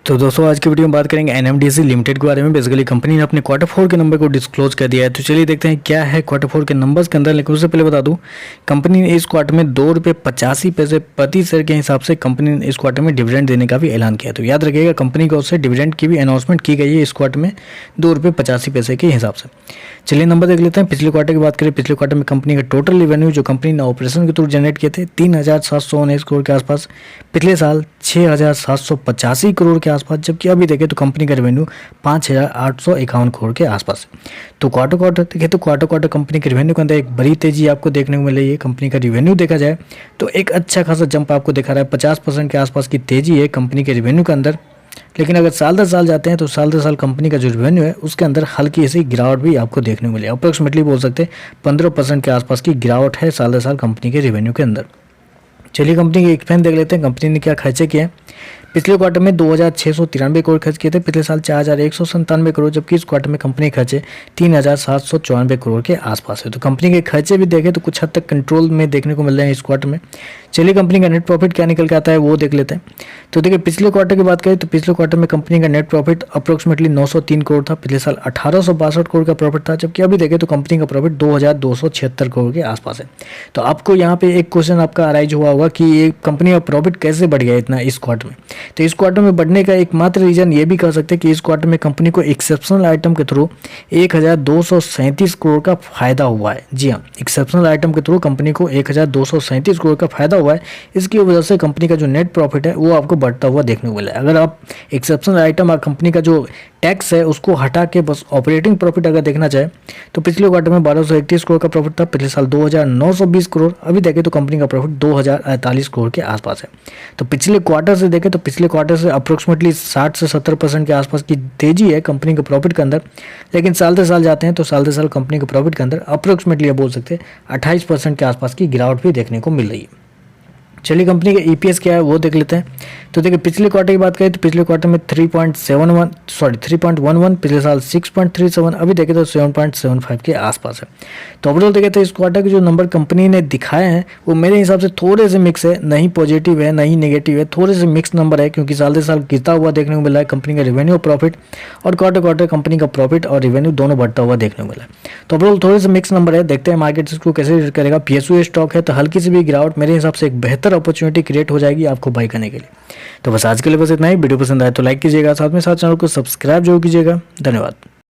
तो दोस्तों आज की वीडियो में बात करेंगे एनएमडीसी लिमिटेड के बारे में। बेसिकली कंपनी ने अपने क्वार्टर 4 के नंबर को डिस्क्लोज कर दिया है। तो चलिए देखते हैं क्या है क्वार्टर 4 के नंबर्स के अंदर। लेकिन उससे पहले बता दूं, कंपनी ने इस क्वार्टर में ₹2.85 प्रति शेयर के हिसाब से कंपनी ने इस क्वार्टर में डिविडेंड देने का भी ऐलान किया। तो याद रखिएगा, कंपनी की ओर से डिविडेंड की भी अनाउंसमेंट की गई है इस क्वार्टर में ₹2.85 के हिसाब से। चलिए नंबर देख लेते हैं। पिछले क्वार्टर की बात करें, पिछले क्वार्टर में कंपनी का टोटल रेवेन्यू जो कंपनी ने ऑपरेशन के थ्रू जनरेट किए थे 3,719 करोड़ के आसपास, पिछले साल 6,785 करोड़ के आसपास, जबकि अभी देखें तो कंपनी का रेवेन्यू 5,851 करोड़ के आसपास है। तो क्वार्टर देखें तो क्वार्टर कंपनी के रेवेन्यू के अंदर एक बड़ी तेजी आपको देखने को मिल रही है। कंपनी का रेवेन्यू देखा जाए तो एक अच्छा खासा जंप आपको दिखा रहा है, 50% के आसपास की तेजी है कंपनी के रेवेन्यू के अंदर। लेकिन अगर साल दर साल जाते हैं तो साल दर साल कंपनी का जो रेवेन्यू है उसके अंदर हल्की सी गिरावट भी आपको देखने को मिली। अप्रोक्सीमेटली बोल सकते हैं 15% के आसपास की गिरावट है साल दर साल कंपनी के रेवेन्यू के अंदर। चलिए कंपनी के एक्सपेंस देख लेते हैं, कंपनी ने क्या खर्चे किए हैं। पिछले क्वार्टर में 2,693 करोड़ खर्च किए थे, पिछले साल 4,197 करोड़, जबकि इस क्वार्टर में कंपनी के खर्चे 3,794 करोड़ के आसपास है। तो कंपनी के खर्चे भी देखें तो कुछ हद तक कंट्रोल में देखने को मिल रहे हैं इस क्वार्टर में। चलिए कंपनी का नेट प्रॉफिट क्या निकल के आता है वो देख लेते हैं। तो देखिए पिछले क्वार्टर की बात करें तो पिछले क्वार्टर में कंपनी का नेट प्रॉफिट अप्रोक्सीमेटली 903 करोड़ था, पिछले साल 1,862 करोड़ का प्रॉफिट था, जबकि अभी देखें तो कंपनी का प्रॉफिट 2,276 करोड़ के आसपास है। तो आपको यहाँ पे एक क्वेश्चन आपका अराइज हुआ होगा कि ये कंपनी का प्रॉफिट कैसे बढ़ गया इतना इस क्वार्टर में। तो इस क्वार्टर में बढ़ने का एकमात्र रीजन ये भी कह सकते हैं कि इस क्वार्टर में कंपनी को एक्सेप्शनल आइटम के थ्रू 1,237 करोड़ का फायदा हुआ है। जी हाँ, एक्सेप्शनल आइटम के थ्रू कंपनी को 1,237 करोड़ का फायदा हुआ है। इसकी वजह से कंपनी का जो नेट प्रॉफिट है वो आपको बढ़ता हुआ देखने को मिला है। अगर आप एक्सेप्शनल आइटम और कंपनी का जो टैक्स है उसको हटा के बस ऑपरेटिंग प्रॉफिट अगर देखना चाहे तो पिछले क्वार्टर में 1,231 करोड़ का प्रॉफिट था, पिछले साल 2,920 करोड़, अभी देखें तो कंपनी का प्रॉफिट 2,048 करोड़ के आसपास है। तो पिछले क्वार्टर से देखें तो पिछले क्वार्टर से अप्रोक्सीमेटली 60 से 70% के आसपास की तेजी है कंपनी के प्रॉफिट के अंदर। लेकिन साल दर साल जाते हैं तो साल दर साल कंपनी के प्रॉफिट के अंदर अप्रोक्सीमेटली बोल सकते हैं 28% के आसपास की गिरावट भी देखने को मिल रही है। चलिए कंपनी का ईपीएस क्या है वो देख लेते हैं। तो देखिए पिछले क्वार्टर की बात करें तो पिछले क्वार्टर में 3.11, पिछले साल 6.37, अभी देखें तो 7.75 के आसपास है। तो ओवरऑल देखें तो इस क्वार्टर के जो नंबर कंपनी ने दिखाए हैं वो मेरे हिसाब से थोड़े से मिक्स है, नहीं पॉजिटिव है नहीं नेगेटिव है, थोड़े से मिक्स नंबर है, क्योंकि साल दर साल गिरता हुआ देखने को मिला है कंपनी का रेवेन्यू प्रॉफिट, और क्वार्टर कंपनी का प्रॉफिट और रेवेन्यू दोनों बढ़ता हुआ देखने को मिला है। तो ओवरऑल थोड़े से मिक्स नंबर है, देखते हैं मार्केट इसको कैसे रेट करेगा। पीएसयू स्टॉक है तो हल्की सी भी गिरावट मेरे हिसाब से एक बेहतर अपॉर्चुनिटी क्रिएट हो जाएगी आपको बाई करने के लिए। तो बस आज के लिए बस इतना ही। वीडियो पसंद आए तो लाइक कीजिएगा, साथ में साथ चैनल को सब्सक्राइब जरूर कीजिएगा। धन्यवाद।